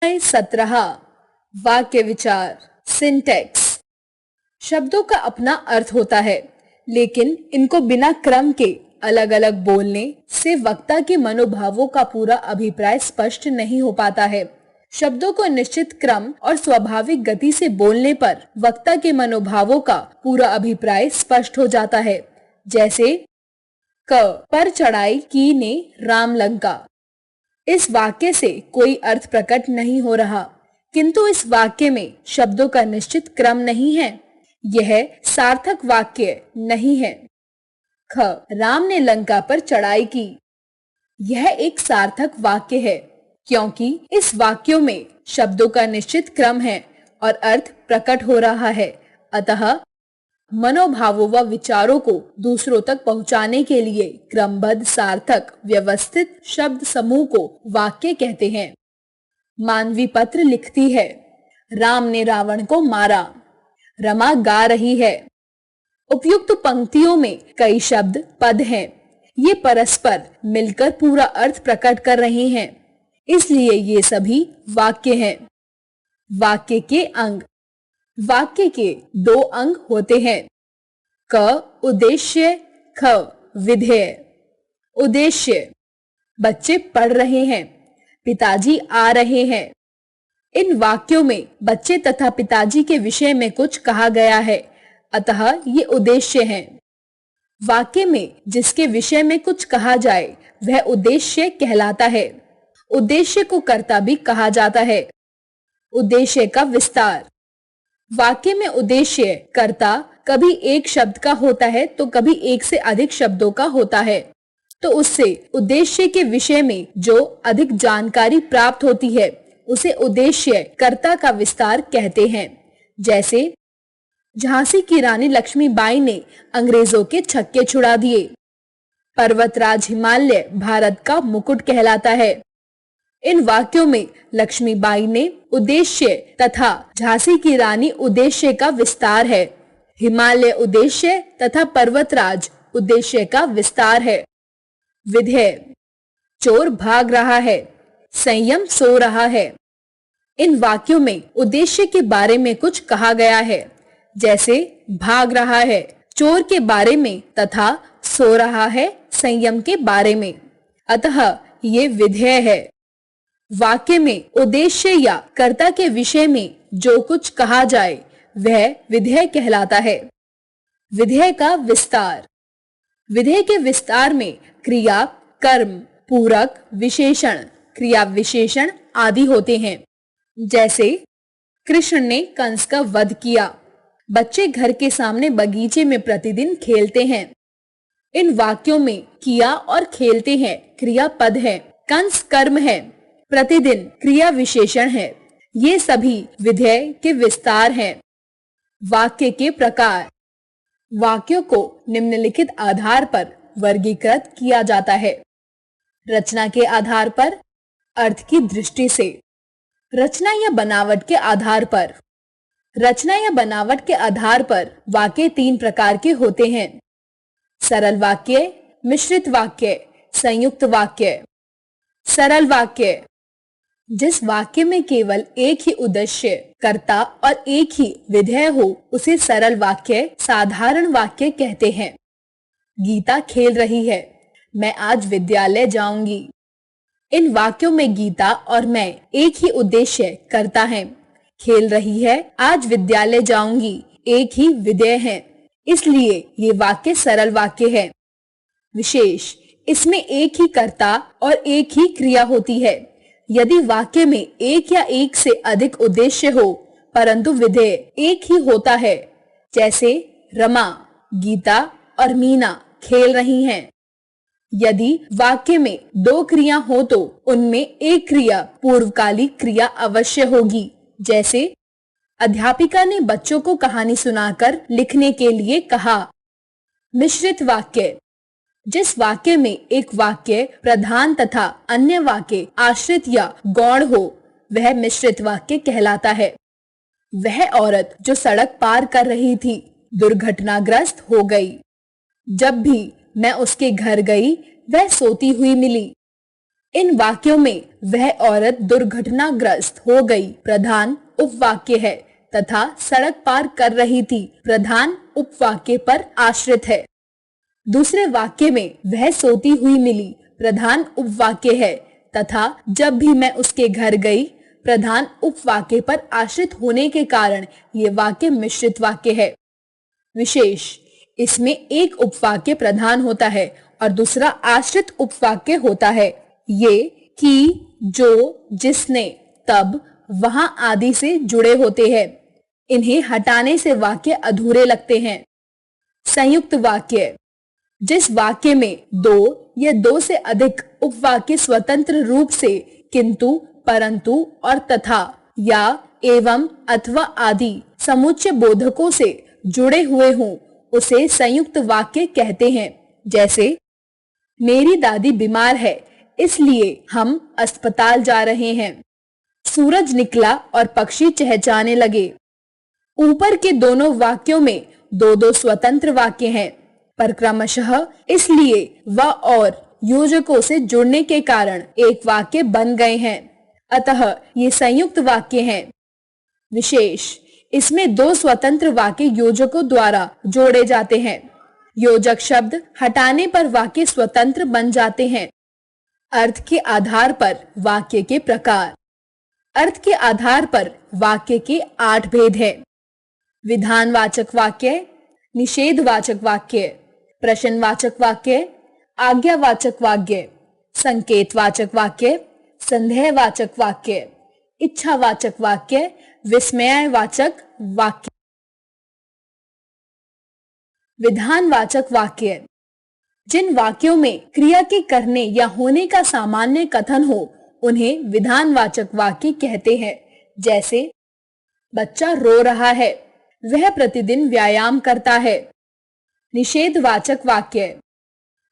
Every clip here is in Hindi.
17 वाक्य विचार सिंटैक्स। शब्दों का अपना अर्थ होता है, लेकिन इनको बिना क्रम के अलग अलग बोलने से वक्ता के मनोभावों का पूरा अभिप्राय स्पष्ट नहीं हो पाता है। शब्दों को निश्चित क्रम और स्वाभाविक गति से बोलने पर वक्ता के मनोभावों का पूरा अभिप्राय स्पष्ट हो जाता है। जैसे क पर चढ़ाई की ने राम लंका। इस वाक्य से कोई अर्थ प्रकट नहीं हो रहा, किंतु इस वाक्य में शब्दों का निश्चित क्रम नहीं है। यह सार्थक वाक्य नहीं है। ख राम ने लंका पर चढ़ाई की। यह एक सार्थक वाक्य है, क्योंकि इस वाक्यों में शब्दों का निश्चित क्रम है और अर्थ प्रकट हो रहा है। अतः मनोभावों व विचारों को दूसरों तक पहुंचाने के लिए क्रमबद्ध सार्थक व्यवस्थित शब्द समूह को वाक्य कहते हैं। मानवी पत्र लिखती है, राम ने रावण को मारा। रमा गा रही है। उपयुक्त पंक्तियों में कई शब्द पद हैं। ये परस्पर मिलकर पूरा अर्थ प्रकट कर रहे हैं, इसलिए ये सभी वाक्य हैं। वाक्य के अंग। वाक्य के 2 अंग होते हैं, क उद्देश्य, ख विधेय। उद्देश्य, बच्चे पढ़ रहे हैं, पिताजी आ रहे हैं। इन वाक्यों में बच्चे तथा पिताजी के विषय में कुछ कहा गया है, अतः ये उद्देश्य हैं। वाक्य में जिसके विषय में कुछ कहा जाए वह उद्देश्य कहलाता है। उद्देश्य को कर्ता भी कहा जाता है। उद्देश्य का विस्तार। वाक्य में उद्देश्य कर्ता कभी एक शब्द का होता है तो कभी एक से अधिक शब्दों का होता है, तो उससे उद्देश्य के विषय में जो अधिक जानकारी प्राप्त होती है उसे उद्देश्य कर्ता का विस्तार कहते हैं। जैसे झांसी की रानी लक्ष्मीबाई ने अंग्रेजों के छक्के छुड़ा दिए। पर्वतराज हिमालय भारत का मुकुट कहलाता है। इन वाक्यों में लक्ष्मीबाई ने उद्देश्य तथा झांसी की रानी उद्देश्य का विस्तार है। हिमालय उद्देश्य तथा पर्वतराज उद्देश्य का विस्तार है। विधेय, चोर भाग रहा है, संयम सो रहा है। इन वाक्यों में उद्देश्य के बारे में कुछ कहा गया है, जैसे भाग रहा है चोर के बारे में तथा सो रहा है संयम के बारे में, अतः ये विधेय है। वाक्य में उद्देश्य या कर्ता के विषय में जो कुछ कहा जाए वह विधेय कहलाता है। विधेय का विस्तार। विधेय के विस्तार में क्रिया, कर्म, पूरक, विशेषण, क्रिया विशेषण आदि होते हैं। जैसे कृष्ण ने कंस का वध किया। बच्चे घर के सामने बगीचे में प्रतिदिन खेलते हैं। इन वाक्यों में किया और खेलते हैं क्रिया पद है, कंस कर्म है, प्रतिदिन क्रिया विशेषण है। ये सभी विधेय के विस्तार हैं। वाक्य के प्रकार। वाक्यों को निम्नलिखित आधार पर वर्गीकृत किया जाता है। रचना के आधार पर, अर्थ की दृष्टि से, रचना या बनावट के आधार पर। रचना या बनावट के आधार पर वाक्य 3 प्रकार के होते हैं, सरल वाक्य, मिश्रित वाक्य, संयुक्त वाक्य। सरल वाक्य, जिस वाक्य में केवल एक ही उद्देश्य, कर्ता और एक ही विधेय हो उसे सरल वाक्य, साधारण वाक्य कहते हैं। गीता खेल रही है, मैं आज विद्यालय जाऊंगी। इन वाक्यों में गीता और मैं एक ही उद्देश्य, कर्ता हैं। खेल रही है, आज विद्यालय जाऊंगी, एक ही विधेय है, इसलिए ये वाक्य सरल वाक्य है। विशेष, इसमें एक ही कर्ता और एक ही क्रिया होती है। यदि वाक्य में एक या एक से अधिक उद्देश्य हो परंतु विधेय एक ही होता है, जैसे रमा, गीता और मीना खेल रही हैं। यदि वाक्य में 2 क्रिया हो तो उनमें एक क्रिया पूर्वकालिक क्रिया अवश्य होगी। जैसे अध्यापिका ने बच्चों को कहानी सुनाकर लिखने के लिए कहा। मिश्रित वाक्य, जिस वाक्य में एक वाक्य प्रधान तथा अन्य वाक्य आश्रित या गौण हो वह मिश्रित वाक्य कहलाता है। वह औरत जो सड़क पार कर रही थी दुर्घटनाग्रस्त हो गई। जब भी मैं उसके घर गई वह सोती हुई मिली। इन वाक्यों में वह औरत दुर्घटनाग्रस्त हो गई प्रधान उपवाक्य है तथा सड़क पार कर रही थी प्रधान उपवाक्य पर आश्रित है। दूसरे वाक्य में वह सोती हुई मिली प्रधान उपवाक्य है तथा जब भी मैं उसके घर गई प्रधान उपवाक्य पर आश्रित होने के कारण ये वाक्य मिश्रित वाक्य है। विशेष, इसमें एक उपवाक्य प्रधान होता है और दूसरा आश्रित उपवाक्य होता है। ये कि, जो, जिसने, तब, वहां आदि से जुड़े होते हैं। इन्हें हटाने से वाक्य अधूरे लगते हैं। संयुक्त वाक्य, जिस वाक्य में दो या दो से अधिक उपवाक्य स्वतंत्र रूप से किंतु, परंतु और तथा या एवं अथवा आदि समुच्चय बोधकों से जुड़े हुए हों उसे संयुक्त वाक्य कहते हैं। जैसे, मेरी दादी बीमार है इसलिए हम अस्पताल जा रहे हैं। सूरज निकला और पक्षी चहचहाने लगे। ऊपर के दोनों वाक्यों में दो दो स्वतंत्र वाक्य हैं पर क्रमशः इसलिए व और योजकों से जुड़ने के कारण एक वाक्य बन गए हैं, अतः ये संयुक्त वाक्य हैं। विशेष, इसमें दो स्वतंत्र वाक्य योजकों द्वारा जोड़े जाते हैं। योजक शब्द हटाने पर वाक्य स्वतंत्र बन जाते हैं। अर्थ के आधार पर वाक्य के प्रकार। अर्थ के आधार पर वाक्य के 8 भेद हैं। विधानवाचक वाक्य, निषेधवाचक वाक्य, प्रश्नवाचक वाक्य, आज्ञावाचक वाक्य, संकेतवाचक वाक्य, संदेहवाचक वाक्य, इच्छावाचक वाक्य, विस्मयवाचक वाक्य। विधानवाचक वाक्य, जिन वाक्यों में क्रिया के करने या होने का सामान्य कथन हो उन्हें विधानवाचक वाक्य कहते हैं। जैसे, बच्चा रो रहा है, वह प्रतिदिन व्यायाम करता है। निषेधवाचक वाक्य,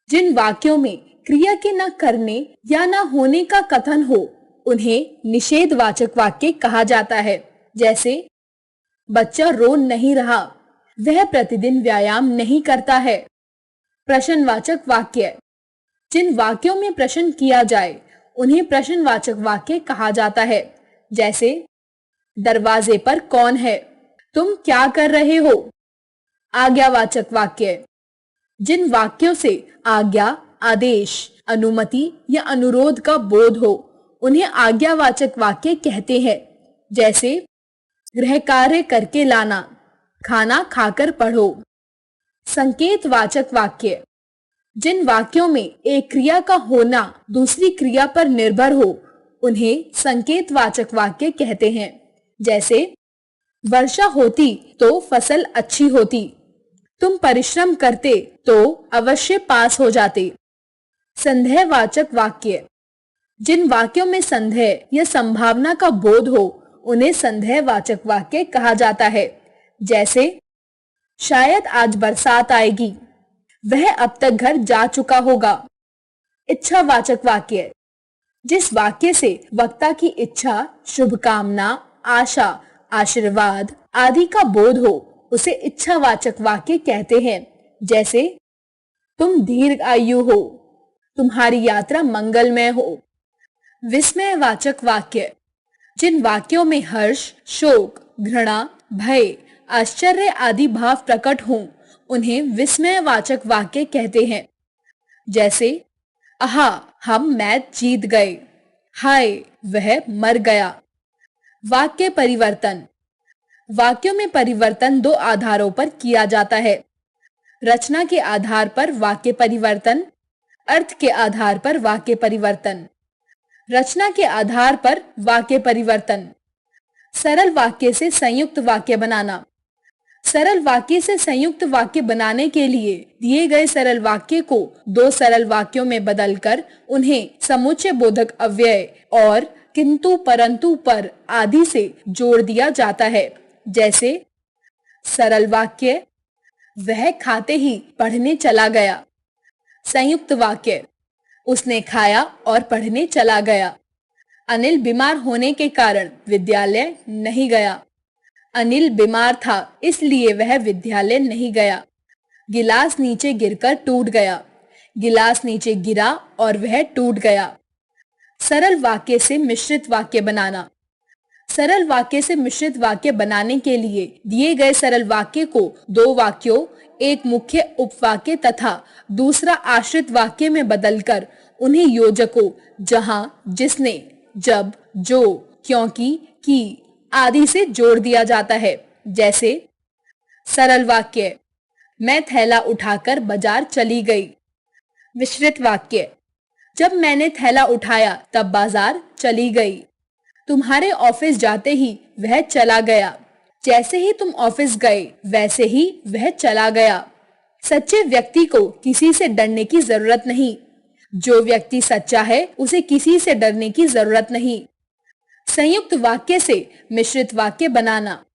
जिन वाक्यों में क्रिया के न करने या न होने का कथन हो उन्हें निषेधवाचक वाक्य कहा जाता है। जैसे, बच्चा रो नहीं रहा, वह प्रतिदिन व्यायाम नहीं करता है। प्रश्नवाचक वाक्य, जिन वाक्यों में प्रश्न किया जाए उन्हें प्रश्नवाचक वाक्य कहा जाता है। जैसे, दरवाजे पर कौन है, तुम क्या कर रहे हो। आज्ञावाचक वाक्य, जिन वाक्यों से आज्ञा, आदेश, अनुमति या अनुरोध का बोध हो उन्हें आज्ञावाचक वाक्य कहते हैं। जैसे, गृह कार्य करके लाना, खाना खाकर पढ़ो। संकेतवाचक वाक्य, जिन वाक्यों में एक क्रिया का होना दूसरी क्रिया पर निर्भर हो उन्हें संकेतवाचक वाक्य कहते हैं। जैसे, वर्षा होती तो फसल अच्छी होती, तुम परिश्रम करते तो अवश्य पास हो जाते। संदेहवाचक वाक्य, जिन वाक्यों में संदेह या संभावना का बोध हो उन्हें संदेहवाचक वाक्य कहा जाता है। जैसे, शायद आज बरसात आएगी, वह अब तक घर जा चुका होगा। इच्छावाचक वाक्य, जिस वाक्य से वक्ता की इच्छा, शुभकामना, आशा, आशीर्वाद आदि का बोध हो उसे इच्छावाचक वाक्य कहते हैं। जैसे, तुम दीर्घ आयु हो, तुम्हारी यात्रा मंगलमय हो। विस्मयवाचक वाक्य, जिन वाक्यों में हर्ष, शोक, घृणा, भय, आश्चर्य आदि भाव प्रकट हों उन्हें विस्मयवाचक वाक्य कहते हैं। जैसे, आहा, हम मैच जीत गए, हाय, वह मर गया। वाक्य परिवर्तन, वाक्यों में परिवर्तन दो आधारों पर किया जाता है। रचना के आधार पर वाक्य परिवर्तन, अर्थ के आधार पर वाक्य परिवर्तन। रचना के आधार पर वाक्य परिवर्तन। सरल वाक्य से संयुक्त वाक्य बनाना। सरल वाक्य से संयुक्त वाक्य बनाने के लिए दिए गए सरल वाक्य को दो सरल वाक्यों में बदलकर उन्हें समुच्चय बोधक अव्यय और किंतु, परंतु, पर आदि से जोड़ दिया जाता है। जैसे, सरल वाक्य, वह खाते ही पढ़ने चला गया। संयुक्त वाक्य, उसने खाया और पढ़ने चला गया। अनिल बीमार होने के कारण विद्यालय नहीं गया। अनिल बीमार था इसलिए वह विद्यालय नहीं गया। गिलास नीचे गिरकर टूट गया। गिलास नीचे गिरा और वह टूट गया। सरल वाक्य से मिश्रित वाक्य बनाना। सरल वाक्य से मिश्रित वाक्य बनाने के लिए दिए गए सरल वाक्य को दो वाक्यों, एक मुख्य उपवाक्य तथा दूसरा आश्रित वाक्य में बदलकर उन्हें योजकों जहां, जिसने, जब, जो, क्योंकि, की आदि से जोड़ दिया जाता है। जैसे सरल वाक्य, मैं थैला उठाकर बाजार चली गई। मिश्रित वाक्य, जब मैंने थैला उठाया तब बाजार चली गई। तुम्हारे ऑफिस जाते ही वह चला गया। जैसे ही तुम ऑफिस गए वैसे ही वह चला गया। सच्चे व्यक्ति को किसी से डरने की जरूरत नहीं। जो व्यक्ति सच्चा है उसे किसी से डरने की जरूरत नहीं। संयुक्त वाक्य से मिश्रित वाक्य बनाना।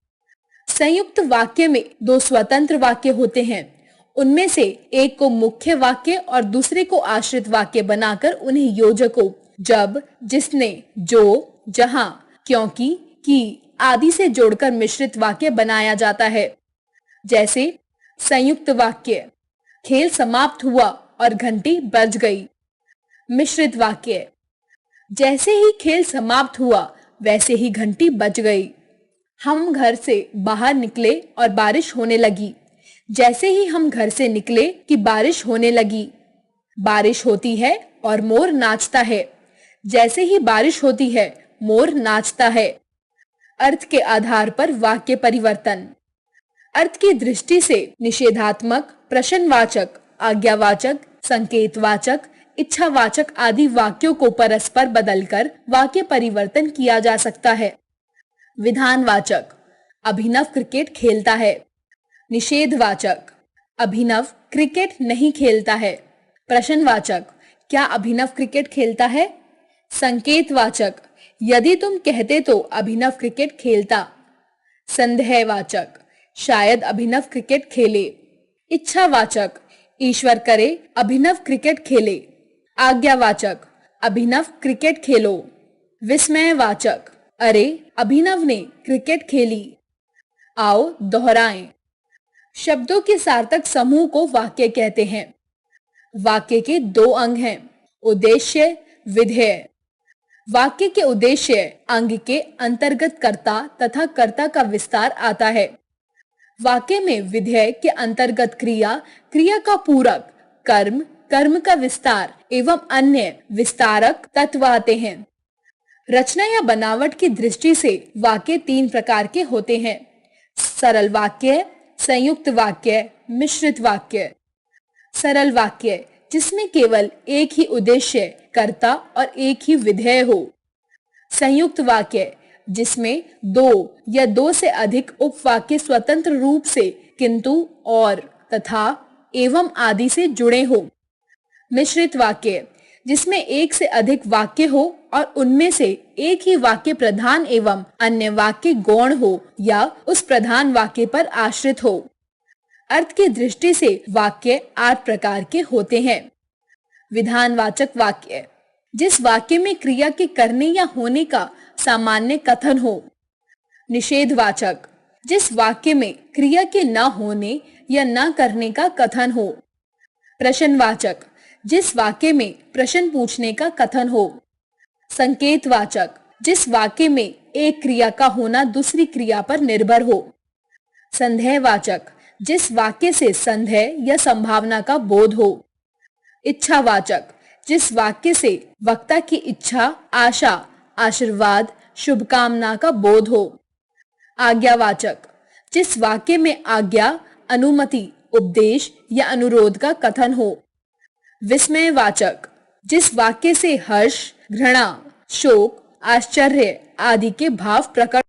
संयुक्त वाक्य में दो स्वतंत्र वाक्य होते हैं। उनमें से एक को मुख्य वाक्य और दूसरे को आश्रित वाक्य बनाकर उन्हें योजकों जब, जिसने, जो, जहां, क्योंकि, की आदि से जोड़कर मिश्रित वाक्य बनाया जाता है। जैसे संयुक्त वाक्य, खेल समाप्त हुआ और घंटी बज गई। मिश्रित वाक्य, जैसे ही खेल समाप्त हुआ वैसे ही घंटी बज गई। हम घर से बाहर निकले और बारिश होने लगी। जैसे ही हम घर से निकले कि बारिश होने लगी। बारिश होती है और मोर नाचता है। जैसे ही बारिश होती है मोर नाचता है। अर्थ के आधार पर वाक्य परिवर्तन। अर्थ की दृष्टि से निषेधात्मक, प्रश्नवाचक, आज्ञावाचक, संकेतवाचक, इच्छावाचक आदि वाक्यों को परस्पर बदलकर वाक्य परिवर्तन किया जा सकता है। विधानवाचक, अभिनव क्रिकेट खेलता है। निषेधवाचक, अभिनव क्रिकेट नहीं खेलता है। प्रश्नवाचक, क्या अभिनव क्रिकेट खेलता है? संकेतवाचक, यदि तुम कहते तो अभिनव क्रिकेट खेलता। संदेहवाचक, शायद अभिनव क्रिकेट खेले। इच्छावाचक, ईश्वर करे अभिनव क्रिकेट खेले। आज्ञावाचक, अभिनव क्रिकेट खेलो। विस्मयवाचक, अरे अभिनव ने क्रिकेट खेली। आओ दोहराएं। शब्दों के सार्थक समूह को वाक्य कहते हैं। वाक्य के दो अंग हैं, उद्देश्य, विधेय। वाक्य के उद्देश्य अंग के अंतर्गत कर्ता तथा कर्ता का विस्तार आता है। वाक्य में विधेय के अंतर्गत क्रिया, क्रिया का पूरक, कर्म, कर्म का विस्तार एवं अन्य विस्तारक तत्व आते हैं। रचना या बनावट की दृष्टि से वाक्य तीन प्रकार के होते हैं: सरल वाक्य, संयुक्त वाक्य, मिश्रित वाक्य। सरल वाक्य, जिसमें केवल एक ही उद्देश्य, कर्ता और एक ही विधेय हो। संयुक्त वाक्य, जिसमें दो या दो से अधिक उपवाक्य स्वतंत्र रूप से किंतु, और, तथा, एवं आदि से जुड़े हो। मिश्रित वाक्य, जिसमें एक से अधिक वाक्य हो और उनमें से एक ही वाक्य प्रधान एवं अन्य वाक्य गौण हो या उस प्रधान वाक्य पर आश्रित हो। अर्थ की दृष्टि से वाक्य 8 प्रकार के होते हैं। विधानवाचक वाक्य, जिस वाक्य में क्रिया के करने या होने का सामान्य कथन हो। निषेधवाचक, जिस वाक्य में क्रिया के न होने या न करने का कथन हो। प्रश्नवाचक, जिस वाक्य में प्रश्न पूछने का कथन हो। संकेतवाचक, जिस वाक्य में एक क्रिया का होना दूसरी क्रिया पर निर्भर हो। संदेहवाचक, जिस वाक्य से संदेह या संभावना का बोध हो। इच्छावाचक, जिस वाक्य से वक्ता की इच्छा, आशा, आशीर्वाद, शुभकामना का बोध हो। आज्ञावाचक, जिस वाक्य में आज्ञा, अनुमति, उपदेश या अनुरोध का कथन हो। विस्मयवाचक, जिस वाक्य से हर्ष, घृणा, शोक, आश्चर्य आदि के भाव प्रकट